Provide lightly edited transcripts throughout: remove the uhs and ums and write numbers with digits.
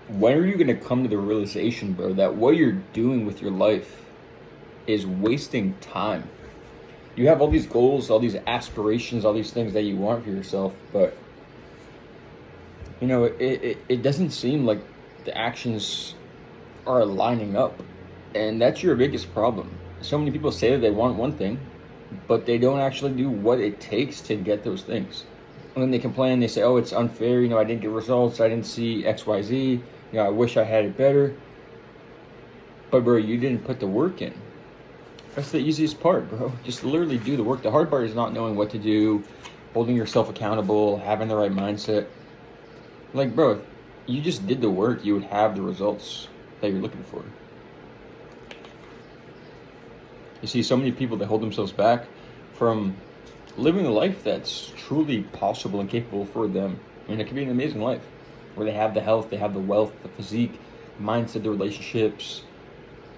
when are you going to come to the realization, bro, that what you're doing with your life is wasting time? You have all these goals, all these aspirations, all these things that you want for yourself, but it doesn't seem like the actions are lining up. And that's your biggest problem. So many people say that they want one thing, but they don't actually do what it takes to get those things. And then they complain, they say, oh, it's unfair, I didn't get results, I didn't see XYZ, I wish I had it better. But bro, you didn't put the work in. That's the easiest part, bro. Just literally do the work. The hard part is not knowing what to do, holding yourself accountable, having the right mindset. Like, bro, if you just did the work, you would have the results that you're looking for. You see so many people that hold themselves back from living a life that's truly possible and capable for them. It could be an amazing life where they have the health, they have the wealth, the physique, the mindset, the relationships,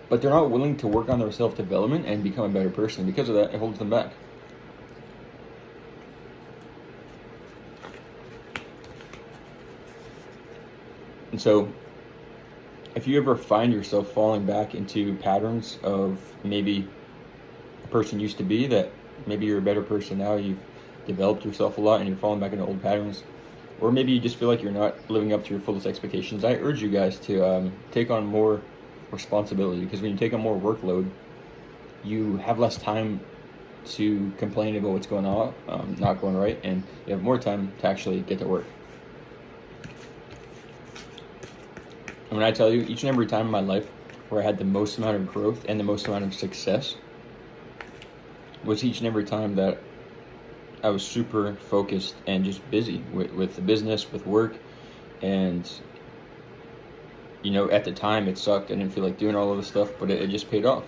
but they're not willing to work on their self-development and become a better person. Because of that, it holds them back. And so, if you ever find yourself falling back into patterns of maybe a person used to be, that maybe you're a better person now, you've developed yourself a lot and you're falling back into old patterns, or maybe you just feel like you're not living up to your fullest expectations, I urge you guys to take on more responsibility. Because when you take on more workload, you have less time to complain about what's going on, not going right, and you have more time to actually get to work. And when I tell you, each and every time in my life where I had the most amount of growth and the most amount of success was each and every time that I was super focused and just busy with the business, with work. And, at the time it sucked. I didn't feel like doing all of this stuff, but it just paid off.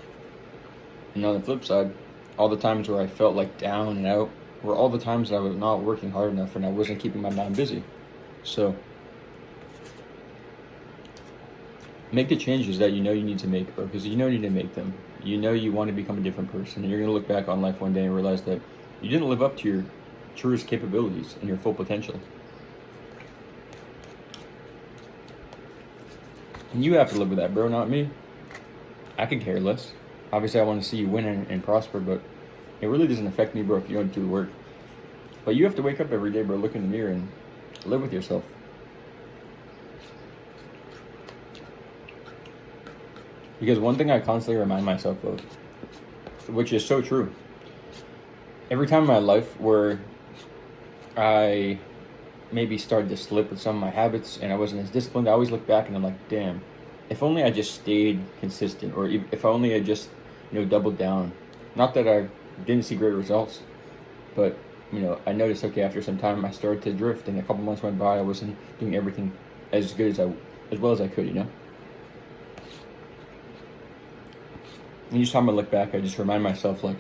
And on the flip side, all the times where I felt like down and out were all the times that I was not working hard enough and I wasn't keeping my mind busy. So make the changes that you need to make, bro, because you need to make them. You want to become a different person, and you're going to look back on life one day and realize that you didn't live up to your truest capabilities and your full potential. And you have to live with that, bro, not me. I could care less. Obviously, I want to see you win and prosper, but it really doesn't affect me, bro, if you don't do the work. But you have to wake up every day, bro, look in the mirror and live with yourself. Because one thing I constantly remind myself of, which is so true, every time in my life where I maybe started to slip with some of my habits and I wasn't as disciplined, I always look back and I'm like, damn, if only I just stayed consistent, or if only I just, doubled down. Not that I didn't see great results, but, I noticed, okay, after some time I started to drift, and a couple months went by, I wasn't doing everything as good as well as I could, And each time I look back, I just remind myself, like,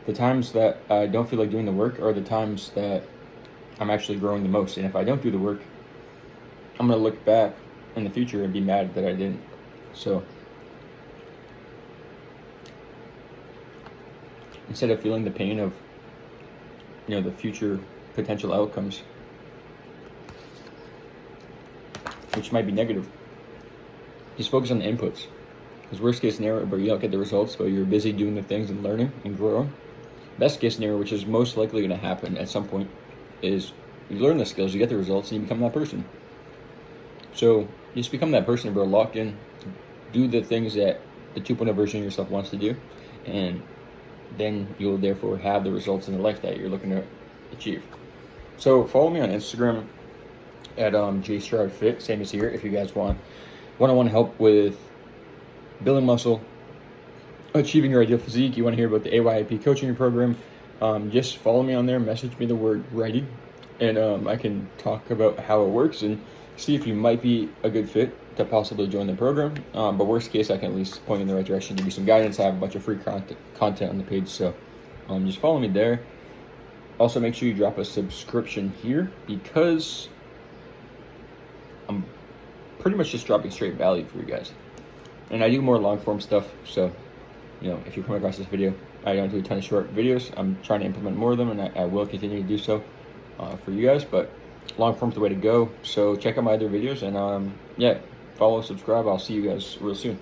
the times that I don't feel like doing the work are the times that I'm actually growing the most. And if I don't do the work, I'm going to look back in the future and be mad that I didn't. So instead of feeling the pain of, the future potential outcomes, which might be negative, just focus on the inputs. Because worst case scenario, but you don't get the results, but you're busy doing the things and learning and growing. Best case scenario, which is most likely going to happen at some point, is you learn the skills, you get the results, and you become that person. So just become that person, bro. Lock in, do the things that the 2.0 version of yourself wants to do, and then you'll therefore have the results in the life that you're looking to achieve. So follow me on Instagram at JStroudFit, same as here, if you guys want one-on-one help with building muscle, achieving your ideal physique, you want to hear about the AYIP coaching program, just follow me on there, message me the word ready, and I can talk about how it works and see if you might be a good fit to possibly join the program. But worst case, I can at least point you in the right direction, give you some guidance. I have a bunch of free content on the page, so just follow me there. Also, make sure you drop a subscription here, because I'm pretty much just dropping straight value for you guys. And I do more long form stuff, so if you come across this video, I don't do a ton of short videos. I'm trying to implement more of them, and I will continue to do so for you guys. But long form's the way to go. So check out my other videos, and yeah, follow, subscribe. I'll see you guys real soon.